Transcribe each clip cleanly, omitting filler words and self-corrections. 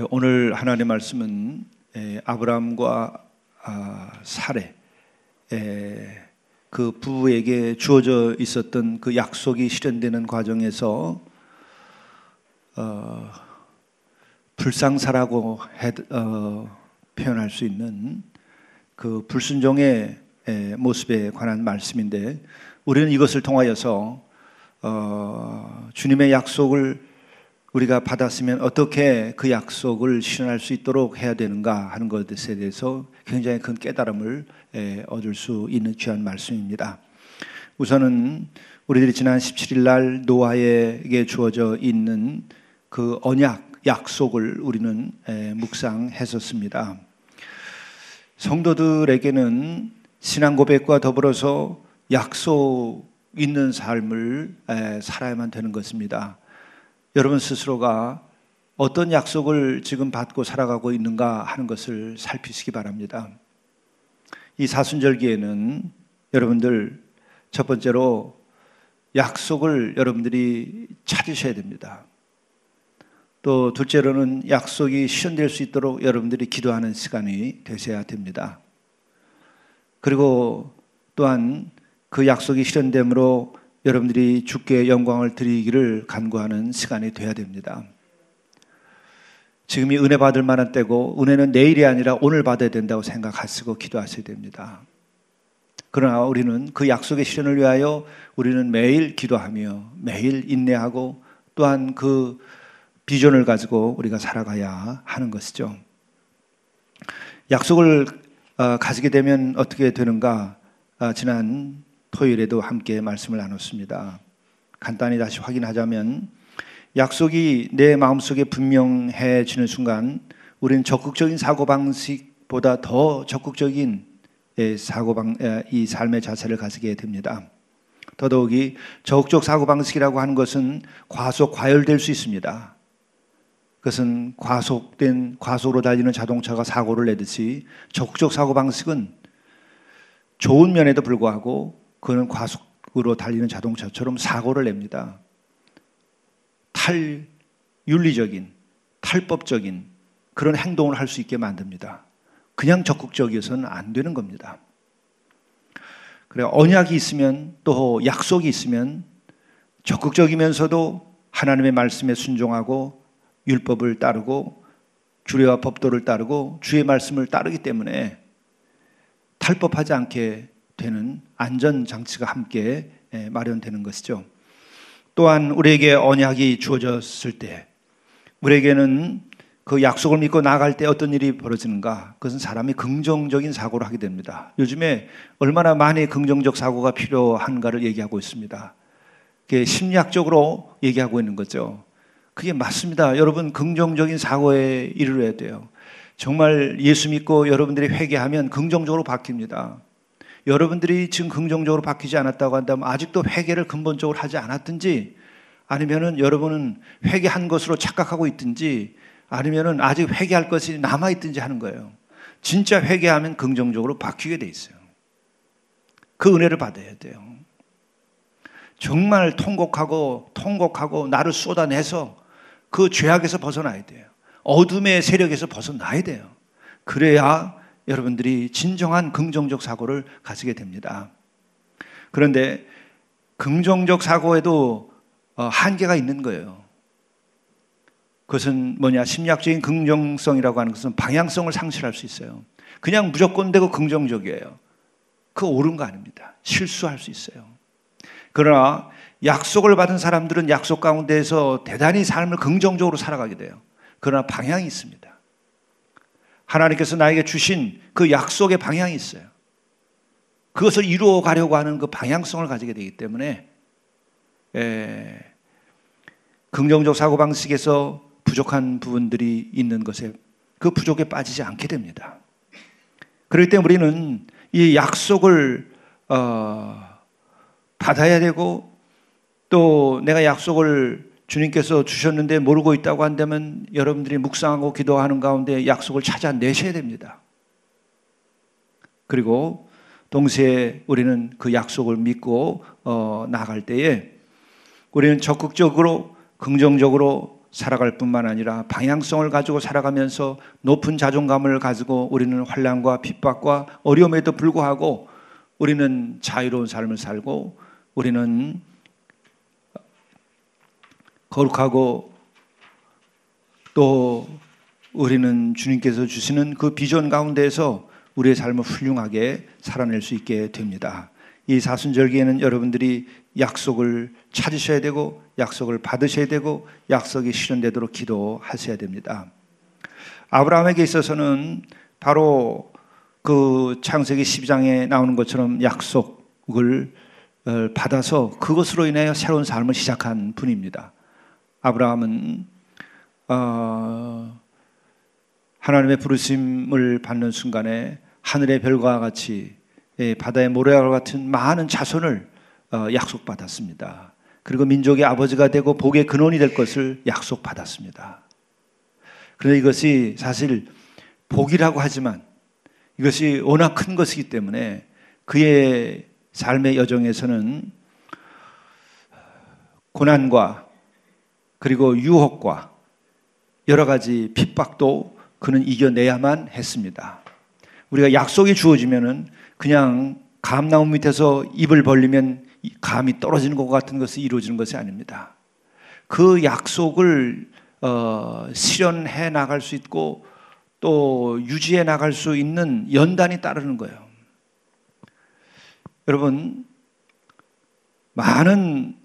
오늘 하나님의 말씀은 아브라함과 사레 그 부부에게 주어져 있었던 그 약속이 실현되는 과정에서 불상사라고 표현할 수 있는 그 불순종의 모습에 관한 말씀인데, 우리는 이것을 통하여서 주님의 약속을 우리가 받았으면 어떻게 그 약속을 실현할 수 있도록 해야 되는가 하는 것에 대해서 굉장히 큰 깨달음을 얻을 수 있는 귀한 말씀입니다. 우선은 우리들이 지난 17일 날 노아에게 주어져 있는 그 언약, 약속을 우리는 묵상했었습니다. 성도들에게는 신앙 고백과 더불어서 약속 있는 삶을 살아야만 되는 것입니다. 여러분 스스로가 어떤 약속을 지금 받고 살아가고 있는가 하는 것을 살피시기 바랍니다. 이 사순절기에는 여러분들 첫 번째로 약속을 여러분들이 찾으셔야 됩니다. 또 둘째로는 약속이 실현될 수 있도록 여러분들이 기도하는 시간이 되셔야 됩니다. 그리고 또한 그 약속이 실현됨으로 여러분들이 주께 영광을 드리기를 간구하는 시간이 되어야 됩니다. 지금이 은혜 받을 만한 때고, 은혜는 내일이 아니라 오늘 받아야 된다고 생각하시고 기도하셔야 됩니다. 그러나 우리는 그 약속의 실현을 위하여 우리는 매일 기도하며 매일 인내하고 또한 그 비전을 가지고 우리가 살아가야 하는 것이죠. 약속을 가지게 되면 어떻게 되는가? 지난 토요일에도 함께 말씀을 나눴습니다. 간단히 다시 확인하자면, 약속이 내 마음속에 분명해지는 순간 우리는 적극적인 사고방식보다 더 적극적인 이 삶의 자세를 가지게 됩니다. 더더욱이 적극적 사고방식이라고 하는 것은 과속과열될 수 있습니다. 그것은 과속으로 달리는 자동차가 사고를 내듯이 적극적 사고방식은 좋은 면에도 불구하고 그는 과속으로 달리는 자동차처럼 사고를 냅니다. 탈윤리적인, 탈법적인 그런 행동을 할 수 있게 만듭니다. 그냥 적극적이어서는 안 되는 겁니다. 그래, 언약이 있으면, 또 약속이 있으면 적극적이면서도 하나님의 말씀에 순종하고 율법을 따르고 규례와 법도를 따르고 주의 말씀을 따르기 때문에 탈법하지 않게 되는 안전장치가 함께 마련되는 것이죠. 또한 우리에게 언약이 주어졌을 때 우리에게는 그 약속을 믿고 나아갈 때 어떤 일이 벌어지는가? 그것은 사람이 긍정적인 사고를 하게 됩니다. 요즘에 얼마나 많이 긍정적 사고가 필요한가를 얘기하고 있습니다. 그게 심리학적으로 얘기하고 있는 거죠. 그게 맞습니다. 여러분, 긍정적인 사고에 이르러야 돼요. 정말 예수 믿고 여러분들이 회개하면 긍정적으로 바뀝니다. 여러분들이 지금 긍정적으로 바뀌지 않았다고 한다면 아직도 회개를 근본적으로 하지 않았든지, 아니면은 여러분은 회개한 것으로 착각하고 있든지, 아니면은 아직 회개할 것이 남아있든지 하는 거예요. 진짜 회개하면 긍정적으로 바뀌게 돼 있어요. 그 은혜를 받아야 돼요. 정말 통곡하고 나를 쏟아내서 그 죄악에서 벗어나야 돼요. 어둠의 세력에서 벗어나야 돼요. 그래야 여러분들이 진정한 긍정적 사고를 가지게 됩니다. 그런데 긍정적 사고에도 한계가 있는 거예요. 그것은 뭐냐? 심리학적인 긍정성이라고 하는 것은 방향성을 상실할 수 있어요. 그냥 무조건 되고 긍정적이에요. 그거 옳은 거 아닙니다. 실수할 수 있어요. 그러나 약속을 받은 사람들은 약속 가운데에서 대단히 삶을 긍정적으로 살아가게 돼요. 그러나 방향이 있습니다. 하나님께서 나에게 주신 그 약속의 방향이 있어요. 그것을 이루어 가려고 하는 그 방향성을 가지게 되기 때문에 긍정적 사고방식에서 부족한 부분들이 있는 것에, 그 부족에 빠지지 않게 됩니다. 그럴 때 우리는 이 약속을 받아야 되고, 또 내가 약속을 주님께서 주셨는데 모르고 있다고 한다면 여러분들이 묵상하고 기도하는 가운데 약속을 찾아내셔야 됩니다. 그리고 동시에 우리는 그 약속을 믿고 나아갈 때에 우리는 적극적으로 긍정적으로 살아갈 뿐만 아니라 방향성을 가지고 살아가면서 높은 자존감을 가지고 우리는 환난과 핍박과 어려움에도 불구하고 우리는 자유로운 삶을 살고 우리는 거룩하고 또 우리는 주님께서 주시는 그 비전 가운데에서 우리의 삶을 훌륭하게 살아낼 수 있게 됩니다. 이 사순절기에는 여러분들이 약속을 찾으셔야 되고 약속을 받으셔야 되고 약속이 실현되도록 기도하셔야 됩니다. 아브라함에게 있어서는 바로 그 창세기 12장에 나오는 것처럼 약속을 받아서 그것으로 인하여 새로운 삶을 시작한 분입니다. 아브라함은 하나님의 부르심을 받는 순간에 하늘의 별과 같이 바다의 모래와 같은 많은 자손을 약속받았습니다. 그리고 민족의 아버지가 되고 복의 근원이 될 것을 약속받았습니다. 그런데 이것이 사실 복이라고 하지만 이것이 워낙 큰 것이기 때문에 그의 삶의 여정에서는 고난과 그리고 유혹과 여러 가지 핍박도 그는 이겨내야만 했습니다. 우리가 약속이 주어지면은 그냥 감나무 밑에서 입을 벌리면 감이 떨어지는 것 같은 것이 이루어지는 것이 아닙니다. 그 약속을 실현해 나갈 수 있고 또 유지해 나갈 수 있는 연단이 따르는 거예요. 여러분, 많은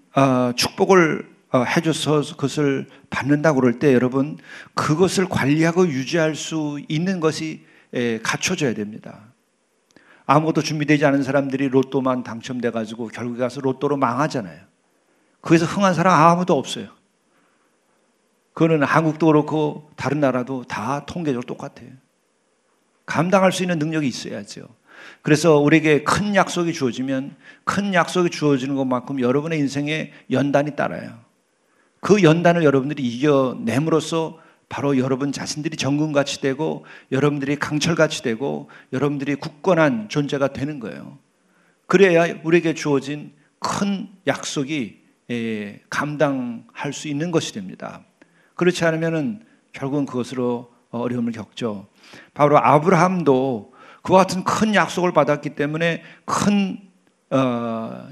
축복을 해줘서 그것을 받는다고 그럴 때 여러분 그것을 관리하고 유지할 수 있는 것이 갖춰져야 됩니다. 아무것도 준비되지 않은 사람들이 로또만 당첨돼 가지고 결국에 가서 로또로 망하잖아요. 거기서 흥한 사람 아무도 없어요. 그거는 한국도 그렇고 다른 나라도 다 통계적으로 똑같아요. 감당할 수 있는 능력이 있어야죠. 그래서 우리에게 큰 약속이 주어지면 큰 약속이 주어지는 것만큼 여러분의 인생에 연단이 따라요. 그 연단을 여러분들이 이겨냄으로써 바로 여러분 자신들이 정금같이 되고 여러분들이 강철같이 되고 여러분들이 굳건한 존재가 되는 거예요. 그래야 우리에게 주어진 큰 약속이 감당할 수 있는 것이 됩니다. 그렇지 않으면 결국은 그것으로 어려움을 겪죠. 바로 아브라함도 그와 같은 큰 약속을 받았기 때문에 큰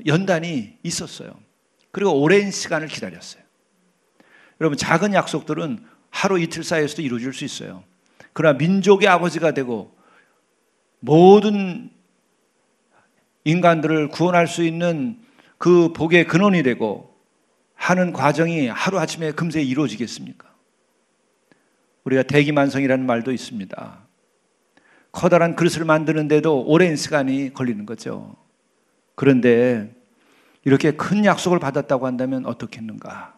연단이 있었어요. 그리고 오랜 시간을 기다렸어요. 여러분 작은 약속들은 하루 이틀 사이에서도 이루어질 수 있어요. 그러나 민족의 아버지가 되고 모든 인간들을 구원할 수 있는 그 복의 근원이 되고 하는 과정이 하루아침에 금세 이루어지겠습니까? 우리가 대기만성이라는 말도 있습니다. 커다란 그릇을 만드는데도 오랜 시간이 걸리는 거죠. 그런데 이렇게 큰 약속을 받았다고 한다면 어떻겠는가?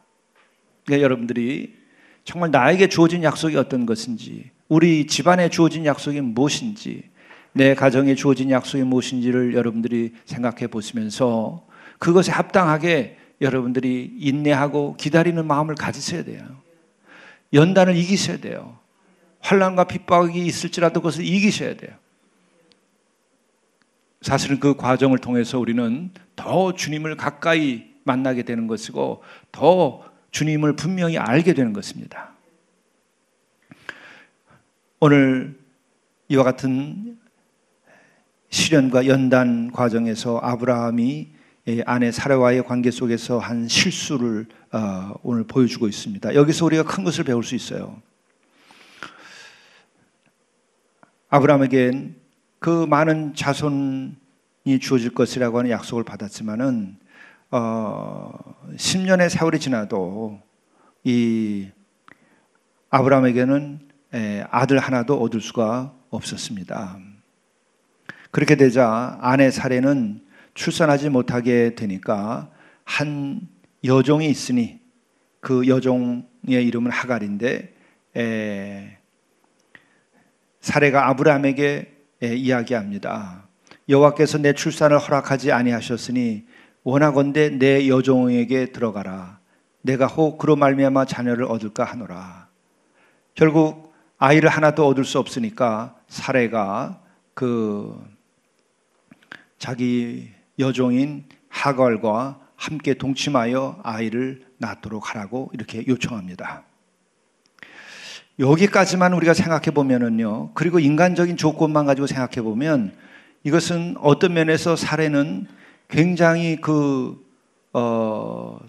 그러니까 여러분들이 정말 나에게 주어진 약속이 어떤 것인지, 우리 집안에 주어진 약속이 무엇인지, 내 가정에 주어진 약속이 무엇인지를 여러분들이 생각해 보시면서 그것에 합당하게 여러분들이 인내하고 기다리는 마음을 가지셔야 돼요. 연단을 이기셔야 돼요. 환난과 핍박이 있을지라도 그것을 이기셔야 돼요. 사실은 그 과정을 통해서 우리는 더 주님을 가까이 만나게 되는 것이고 더 주님을 분명히 알게 되는 것입니다. 오늘 이와 같은 시련과 연단 과정에서 아브라함이 아내 사라와의 관계 속에서 한 실수를 오늘 보여주고 있습니다. 여기서 우리가 큰 것을 배울 수 있어요. 아브라함에겐 그 많은 자손이 주어질 것이라고 하는 약속을 받았지만은 10년의 세월이 지나도 이 아브라함에게는 아들 하나도 얻을 수가 없었습니다. 그렇게 되자 아내 사레는 출산하지 못하게 되니까 한 여종이 있으니 그 여종의 이름은 하갈인데 사레가 아브라함에게 이야기합니다. 여호와께서 내 출산을 허락하지 아니하셨으니 원하건대 내 여종에게 들어가라. 내가 혹 그로 말미암아 자녀를 얻을까 하노라. 결국 아이를 하나도 얻을 수 없으니까 사레가 그 자기 여종인 하갈과 함께 동침하여 아이를 낳도록 하라고 이렇게 요청합니다. 여기까지만 우리가 생각해 보면은요, 그리고 인간적인 조건만 가지고 생각해 보면 이것은 어떤 면에서 살해는 굉장히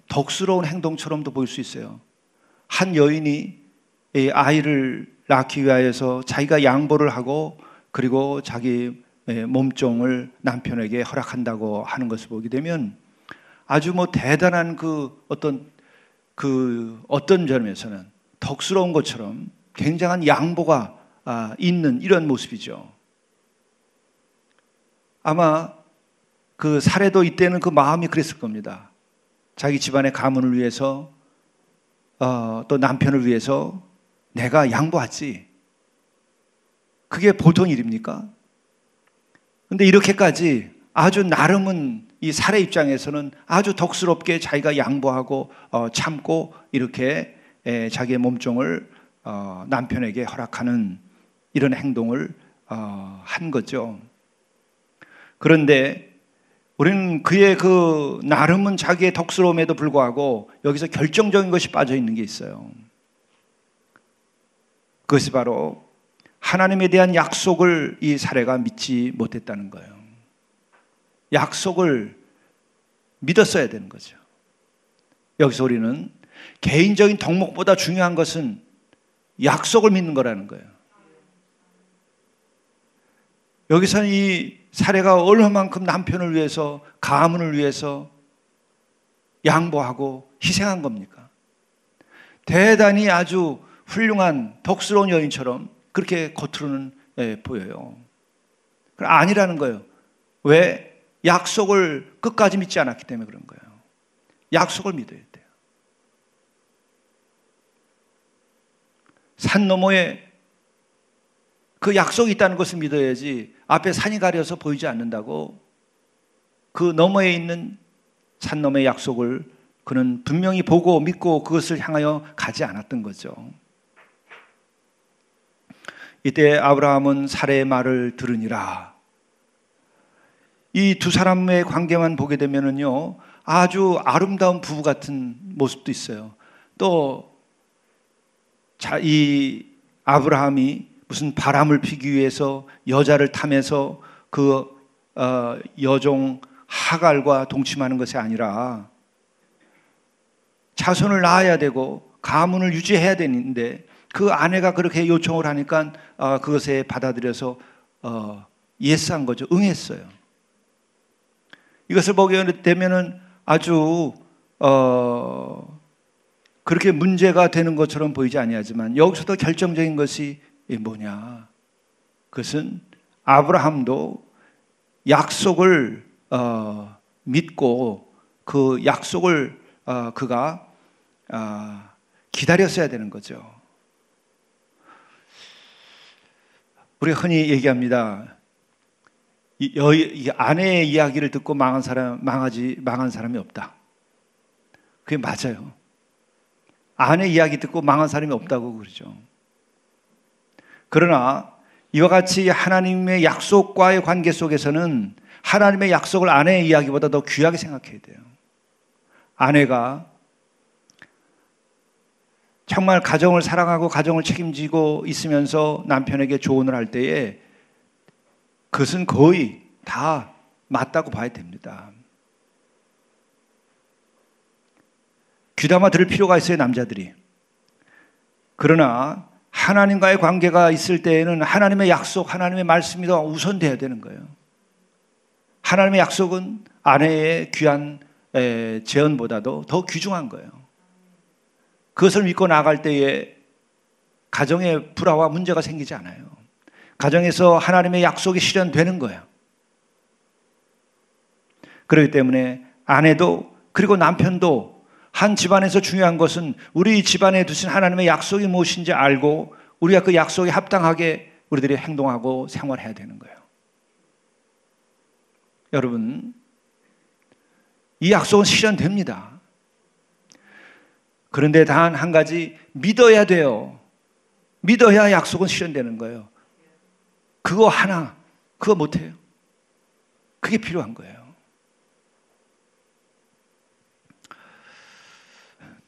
덕스러운 행동처럼도 보일 수 있어요. 한 여인이 이 아이를 낳기 위하여서 자기가 양보를 하고 그리고 자기 몸종을 남편에게 허락한다고 하는 것을 보게 되면 아주 뭐 대단한 어떤 점에서는 덕스러운 것처럼 굉장한 양보가 있는 이런 모습이죠. 아마 그 살해도 이때는 그 마음이 그랬을 겁니다. 자기 집안의 가문을 위해서 또 남편을 위해서 내가 양보하지. 그게 보통 일입니까? 근데 이렇게까지 아주 나름은 이 살해 입장에서는 아주 덕스럽게 자기가 양보하고 참고 이렇게 자기의 몸종을 남편에게 허락하는 이런 행동을 한 거죠. 그런데 우리는 그의 그 나름은 자기의 덕스러움에도 불구하고 여기서 결정적인 것이 빠져 있는 게 있어요. 그것이 바로 하나님에 대한 약속을 이 사례가 믿지 못했다는 거예요. 약속을 믿었어야 되는 거죠. 여기서 우리는 개인적인 덕목보다 중요한 것은 약속을 믿는 거라는 거예요. 여기서는 이 사례가 얼마만큼 남편을 위해서, 가문을 위해서 양보하고 희생한 겁니까? 대단히 아주 훌륭한 덕스러운 여인처럼 그렇게 겉으로는 보여요. 아니라는 거예요. 왜? 약속을 끝까지 믿지 않았기 때문에 그런 거예요. 약속을 믿어야 돼요. 산 너머에 그 약속이 있다는 것을 믿어야지 앞에 산이 가려서 보이지 않는다고 그 너머에 있는 산 너머의 약속을 그는 분명히 보고 믿고 그것을 향하여 가지 않았던 거죠. 이때 아브라함은 사레의 말을 들으니라. 이 두 사람의 관계만 보게 되면은요, 아주 아름다운 부부 같은 모습도 있어요. 또 이 아브라함이 무슨 바람을 피기 위해서 여자를 탐해서 그 여종 하갈과 동침하는 것이 아니라 자손을 낳아야 되고 가문을 유지해야 되는데 그 아내가 그렇게 요청을 하니까 그것에 받아들여서 예스한 거죠. 응했어요. 이것을 보게 되면은 아주 그렇게 문제가 되는 것처럼 보이지 아니하지만 여기서도 결정적인 것이 뭐냐? 그것은 아브라함도 약속을 믿고 그 약속을 그가 기다렸어야 되는 거죠. 우리가 흔히 얘기합니다. 이 아내의 이야기를 듣고 망한 사람이 없다. 그게 맞아요. 아내 이야기 듣고 망한 사람이 없다고 그러죠. 그러나 이와 같이 하나님의 약속과의 관계 속에서는 하나님의 약속을 아내의 이야기보다 더 귀하게 생각해야 돼요. 아내가 정말 가정을 사랑하고 가정을 책임지고 있으면서 남편에게 조언을 할 때에 그것은 거의 다 맞다고 봐야 됩니다. 귀담아 들을 필요가 있어요, 남자들이. 그러나 하나님과의 관계가 있을 때에는 하나님의 약속, 하나님의 말씀이 더 우선돼야 되는 거예요. 하나님의 약속은 아내의 귀한 재언보다도 더 귀중한 거예요. 그것을 믿고 나아갈 때에 가정에 불화와 문제가 생기지 않아요. 가정에서 하나님의 약속이 실현되는 거예요. 그렇기 때문에 아내도 그리고 남편도 한 집안에서 중요한 것은 우리 집안에 두신 하나님의 약속이 무엇인지 알고 우리가 그 약속에 합당하게 우리들이 행동하고 생활해야 되는 거예요. 여러분, 이 약속은 실현됩니다. 그런데 단 한 가지 믿어야 돼요. 믿어야 약속은 실현되는 거예요. 그거 못해요. 그게 필요한 거예요.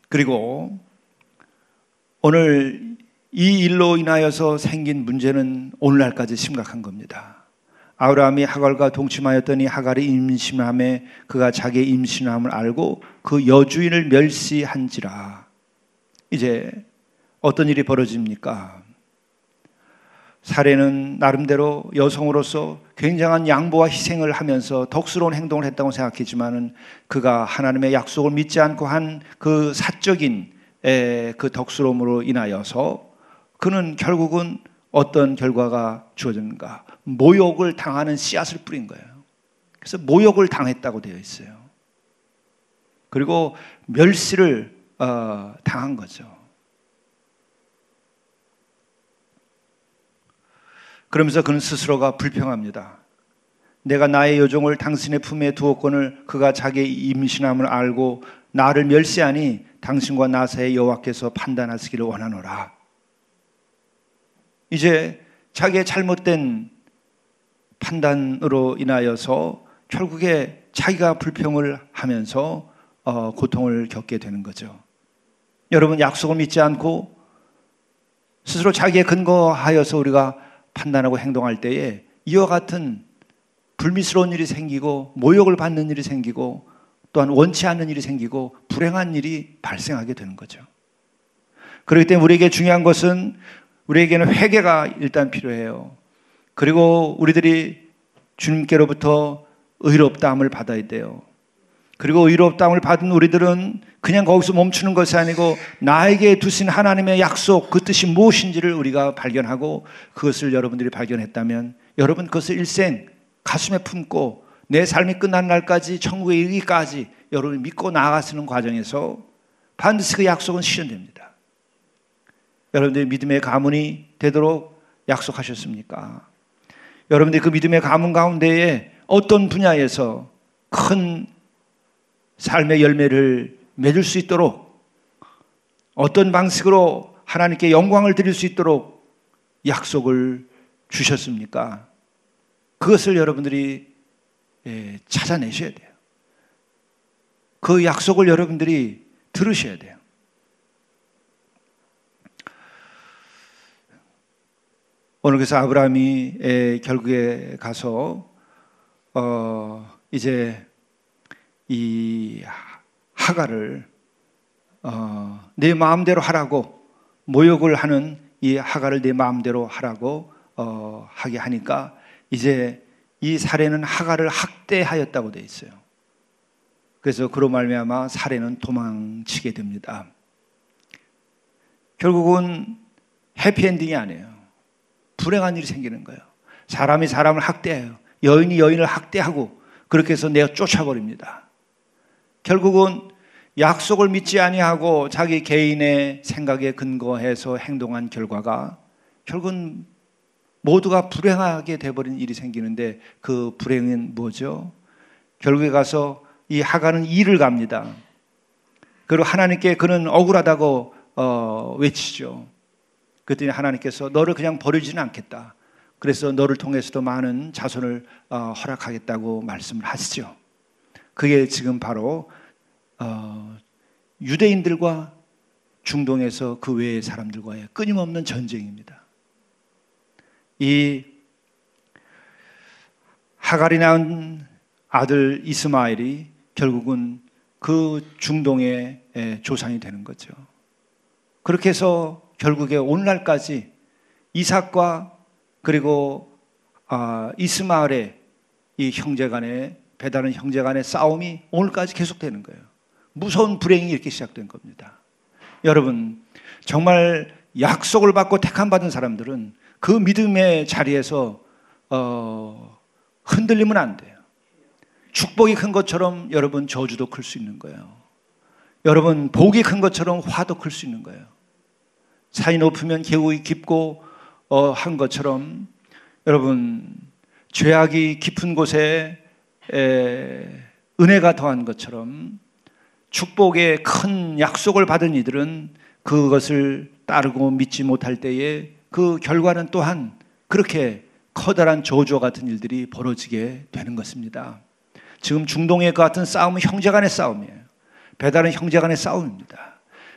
그리고 오늘 이 일로 인하여서 생긴 문제는 오늘날까지 심각한 겁니다. 아브라함이 하갈과 동침하였더니 하갈이 임신함에 그가 자기의 임신함을 알고 그 여주인을 멸시한지라. 이제 어떤 일이 벌어집니까? 사례는 나름대로 여성으로서 굉장한 양보와 희생을 하면서 덕스러운 행동을 했다고 생각했지만은 그가 하나님의 약속을 믿지 않고 한 그 사적인 그 덕스러움으로 인하여서 그는 결국은 어떤 결과가 주어졌는가? 모욕을 당하는 씨앗을 뿌린 거예요. 그래서 모욕을 당했다고 되어 있어요. 그리고 멸시를 당한 거죠. 그러면서 그는 스스로가 불평합니다. 내가 나의 여종을 당신의 품에 두었거늘 그가 자기의 임신함을 알고 나를 멸시하니 당신과 나 사이에 여호와께서 판단하시기를 원하노라. 이제 자기의 잘못된 판단으로 인하여서 결국에 자기가 불평을 하면서 고통을 겪게 되는 거죠. 여러분, 약속을 믿지 않고 스스로 자기에 근거하여서 우리가 판단하고 행동할 때에 이와 같은 불미스러운 일이 생기고 모욕을 받는 일이 생기고 또한 원치 않는 일이 생기고 불행한 일이 발생하게 되는 거죠. 그렇기 때문에 우리에게 중요한 것은 우리에게는 회개가 일단 필요해요. 그리고 우리들이 주님께로부터 의롭다함을 받아야 돼요. 그리고 의롭다함을 받은 우리들은 그냥 거기서 멈추는 것이 아니고 나에게 두신 하나님의 약속, 그 뜻이 무엇인지를 우리가 발견하고 그것을 여러분들이 발견했다면 여러분 그것을 일생 가슴에 품고 내 삶이 끝난 날까지 천국에 이르기까지 여러분이 믿고 나아가시는 과정에서 반드시 그 약속은 실현됩니다. 여러분들이 믿음의 가문이 되도록 약속하셨습니까? 여러분들이 그 믿음의 가문 가운데에 어떤 분야에서 큰 삶의 열매를 맺을 수 있도록 어떤 방식으로 하나님께 영광을 드릴 수 있도록 약속을 주셨습니까? 그것을 여러분들이 찾아내셔야 돼요. 그 약속을 여러분들이 들으셔야 돼요. 오늘 그래서 아브라함이 결국에 가서 이제 이 하갈을 내 마음대로 하라고 모욕을 하는 이 하갈을 내 마음대로 하라고 하게 하니까 이제 이 사례는 하갈을 학대하였다고 되어 있어요. 그래서 그로 말미암아 사례는 도망치게 됩니다. 결국은 해피엔딩이 아니에요. 불행한 일이 생기는 거예요. 사람이 사람을 학대해요. 여인이 여인을 학대하고 그렇게 해서 내어 쫓아버립니다. 결국은 약속을 믿지 아니하고 자기 개인의 생각에 근거해서 행동한 결과가 결국은 모두가 불행하게 돼버린 일이 생기는데 그 불행은 뭐죠? 결국에 가서 이 하갈은 일을 갑니다. 그리고 하나님께 그는 억울하다고 외치죠. 그랬더니 하나님께서 너를 그냥 버리지는 않겠다. 그래서 너를 통해서도 많은 자손을 허락하겠다고 말씀을 하시죠. 그게 지금 바로 유대인들과 중동에서 그 외의 사람들과의 끊임없는 전쟁입니다. 이 하갈이 낳은 아들 이스마엘이 결국은 그 중동의 조상이 되는 거죠. 그렇게 해서 결국에 오늘날까지 이삭과 그리고 이스마엘의 이 형제간의 배다른 형제간의 싸움이 오늘까지 계속되는 거예요. 무서운 불행이 이렇게 시작된 겁니다. 여러분, 정말 약속을 받고 택함 받은 사람들은 그 믿음의 자리에서 흔들리면 안 돼요. 축복이 큰 것처럼 여러분 저주도 클 수 있는 거예요. 여러분 복이 큰 것처럼 화도 클 수 있는 거예요. 산이 높으면 계곡이 깊고 한 것처럼 여러분 죄악이 깊은 곳에 은혜가 더한 것처럼 축복의 큰 약속을 받은 이들은 그것을 따르고 믿지 못할 때에 그 결과는 또한 그렇게 커다란 저주와 같은 일들이 벌어지게 되는 것입니다. 지금 중동의 그 같은 싸움은 형제간의 싸움이에요. 배다른 형제간의 싸움입니다.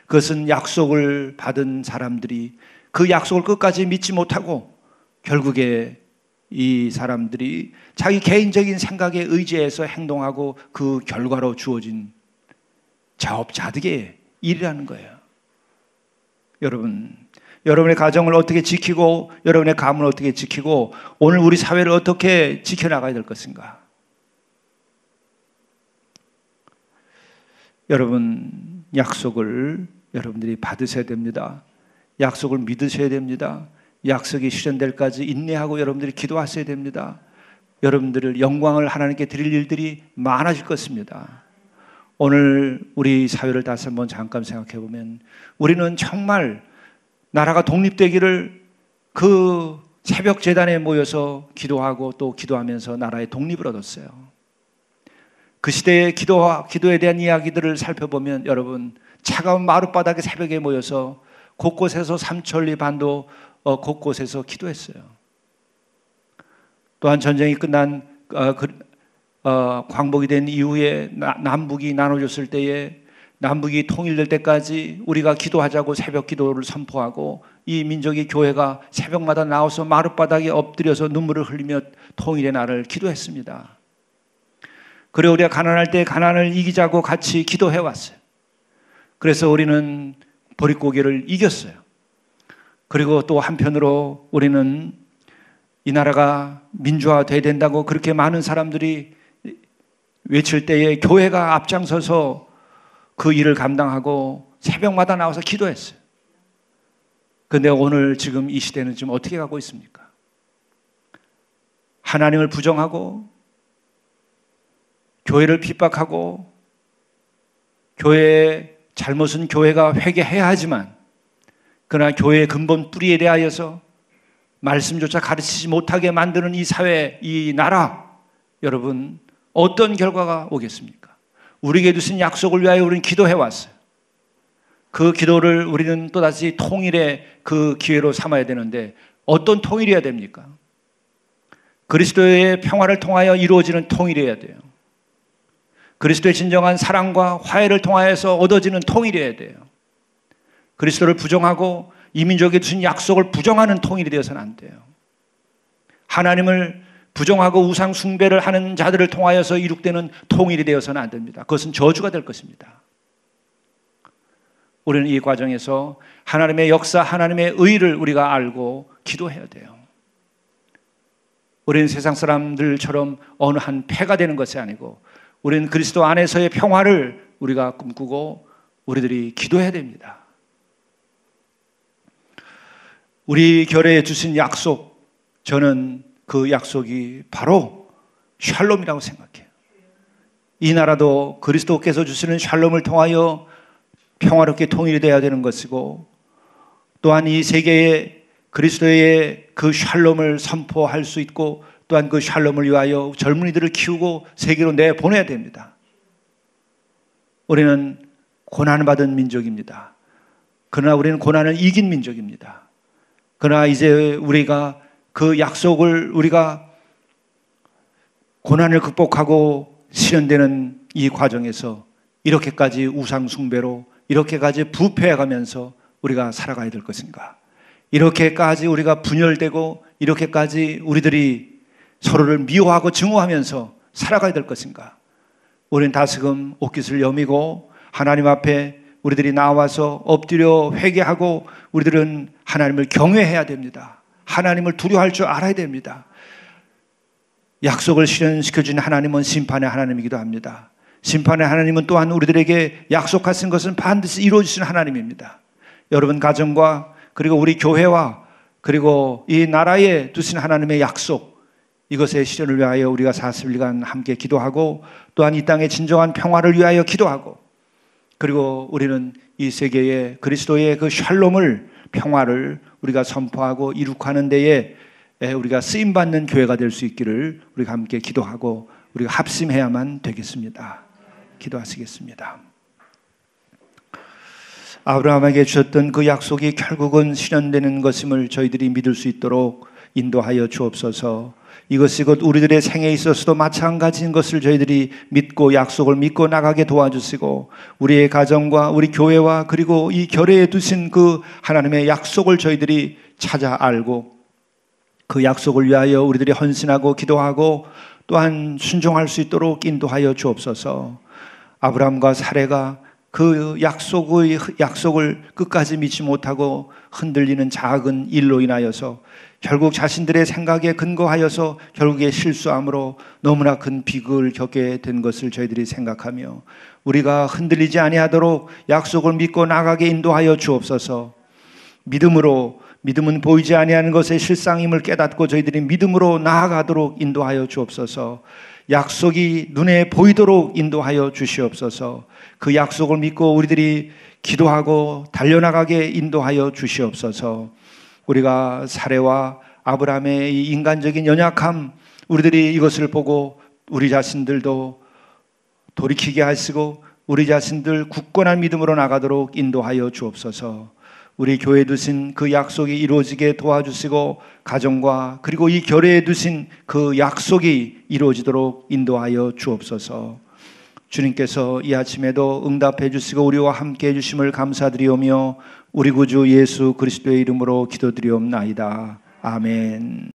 그것은 약속을 받은 사람들이 그 약속을 끝까지 믿지 못하고 결국에 이 사람들이 자기 개인적인 생각에 의지해서 행동하고 그 결과로 주어진 자업자득의 일이라는 거예요. 여러분, 여러분의 가정을 어떻게 지키고 여러분의 가문을 어떻게 지키고 오늘 우리 사회를 어떻게 지켜나가야 될 것인가? 여러분, 약속을 여러분들이 받으셔야 됩니다. 약속을 믿으셔야 됩니다. 약속이 실현될 때까지 인내하고 여러분들이 기도하셔야 됩니다. 여러분들을 영광을 하나님께 드릴 일들이 많아질 것입니다. 오늘 우리 사회를 다시 한번 잠깐 생각해 보면 우리는 정말 나라가 독립되기를 그 새벽 제단에 모여서 기도하고 또 기도하면서 나라의 독립을 얻었어요. 그 시대의 기도에 대한 이야기들을 살펴보면 여러분 차가운 마룻바닥에 새벽에 모여서 곳곳에서 삼천리 반도 곳곳에서 기도했어요. 또한 전쟁이 끝난 광복이 된 이후에 남북이 나눠졌을 때에 남북이 통일될 때까지 우리가 기도하자고 새벽 기도를 선포하고 이 민족의 교회가 새벽마다 나와서 마룻바닥에 엎드려서 눈물을 흘리며 통일의 날을 기도했습니다. 그리고 우리가 가난할 때 가난을 이기자고 같이 기도해 왔어요. 그래서 우리는 보릿고개를 이겼어요. 그리고 또 한편으로 우리는 이 나라가 민주화돼야 된다고 그렇게 많은 사람들이 외칠 때에 교회가 앞장서서 그 일을 감당하고 새벽마다 나와서 기도했어요. 그런데 오늘 지금 이 시대는 지금 어떻게 가고 있습니까? 하나님을 부정하고 교회를 핍박하고 교회의 잘못은 교회가 회개해야 하지만 그러나 교회의 근본 뿌리에 대하여서 말씀조차 가르치지 못하게 만드는 이 사회, 이 나라, 여러분 어떤 결과가 오겠습니까? 우리에게 주신 약속을 위하여 우리는 기도해 왔어요. 그 기도를 우리는 또다시 통일의 그 기회로 삼아야 되는데 어떤 통일이어야 됩니까? 그리스도의 평화를 통하여 이루어지는 통일이어야 돼요. 그리스도의 진정한 사랑과 화해를 통하여서 얻어지는 통일이어야 돼요. 그리스도를 부정하고 이 민족에 주신 약속을 부정하는 통일이 되어서는 안 돼요. 하나님을 부정하고 우상 숭배를 하는 자들을 통하여서 이룩되는 통일이 되어서는 안 됩니다. 그것은 저주가 될 것입니다. 우리는 이 과정에서 하나님의 역사, 하나님의 의를 우리가 알고 기도해야 돼요. 우리는 세상 사람들처럼 어느 한 패가 되는 것이 아니고 우리는 그리스도 안에서의 평화를 우리가 꿈꾸고 우리들이 기도해야 됩니다. 우리 결에 주신 약속, 저는 그 약속이 바로 샬롬이라고 생각해요. 이 나라도 그리스도께서 주시는 샬롬을 통하여 평화롭게 통일이 되어야 되는 것이고 또한 이 세계에 그리스도의 그 샬롬을 선포할 수 있고 또한 그 샬롬을 위하여 젊은이들을 키우고 세계로 내보내야 됩니다. 우리는 고난을 받은 민족입니다. 그러나 우리는 고난을 이긴 민족입니다. 그러나 이제 우리가 그 약속을 우리가 고난을 극복하고 실현되는 이 과정에서 이렇게까지 우상 숭배로 이렇게까지 부패해가면서 우리가 살아가야 될 것인가? 이렇게까지 우리가 분열되고 이렇게까지 우리들이 서로를 미워하고 증오하면서 살아가야 될 것인가? 우리는 다시금 옷깃을 여미고 하나님 앞에 우리들이 나와서 엎드려 회개하고 우리들은 하나님을 경외해야 됩니다. 하나님을 두려워할 줄 알아야 됩니다. 약속을 실현시켜주는 하나님은 심판의 하나님이기도 합니다. 심판의 하나님은 또한 우리들에게 약속하신 것은 반드시 이루어주시는 하나님입니다. 여러분 가정과 그리고 우리 교회와 그리고 이 나라에 두신 하나님의 약속, 이것의 실현을 위하여 우리가 40일간 함께 기도하고 또한 이 땅의 진정한 평화를 위하여 기도하고 그리고 우리는 이 세계에 그리스도의 그 샬롬을 평화를 우리가 선포하고 이룩하는 데에 우리가 쓰임받는 교회가 될 수 있기를 우리가 함께 기도하고 우리가 합심해야만 되겠습니다. 기도하시겠습니다. 아브라함에게 주셨던 그 약속이 결국은 실현되는 것임을 저희들이 믿을 수 있도록 인도하여 주옵소서. 이것이 곧 우리들의 생에 있어서도 마찬가지인 것을 저희들이 믿고 약속을 믿고 나가게 도와주시고, 우리의 가정과 우리 교회와 그리고 이 결의에 두신 그 하나님의 약속을 저희들이 찾아 알고 그 약속을 위하여 우리들이 헌신하고 기도하고 또한 순종할 수 있도록 인도하여 주옵소서. 아브라함과 사레가 그 약속을 끝까지 믿지 못하고 흔들리는 작은 일로 인하여서 결국 자신들의 생각에 근거하여서 결국에 실수함으로 너무나 큰 비극을 겪게 된 것을 저희들이 생각하며, 우리가 흔들리지 아니하도록 약속을 믿고 나가게 인도하여 주옵소서. 믿음은 보이지 아니하는 것의 실상임을 깨닫고 저희들이 믿음으로 나아가도록 인도하여 주옵소서. 약속이 눈에 보이도록 인도하여 주시옵소서. 그 약속을 믿고 우리들이 기도하고 달려나가게 인도하여 주시옵소서. 우리가 사레와 아브라함의 이 인간적인 연약함, 우리들이 이것을 보고 우리 자신들도 돌이키게 하시고 우리 자신들 굳건한 믿음으로 나가도록 인도하여 주옵소서. 우리 교회에 두신 그 약속이 이루어지게 도와주시고 가정과 그리고 이 결의에 두신 그 약속이 이루어지도록 인도하여 주옵소서. 주님께서 이 아침에도 응답해 주시고 우리와 함께 해주심을 감사드리오며 우리 구주 예수 그리스도의 이름으로 기도드리옵나이다. 아멘.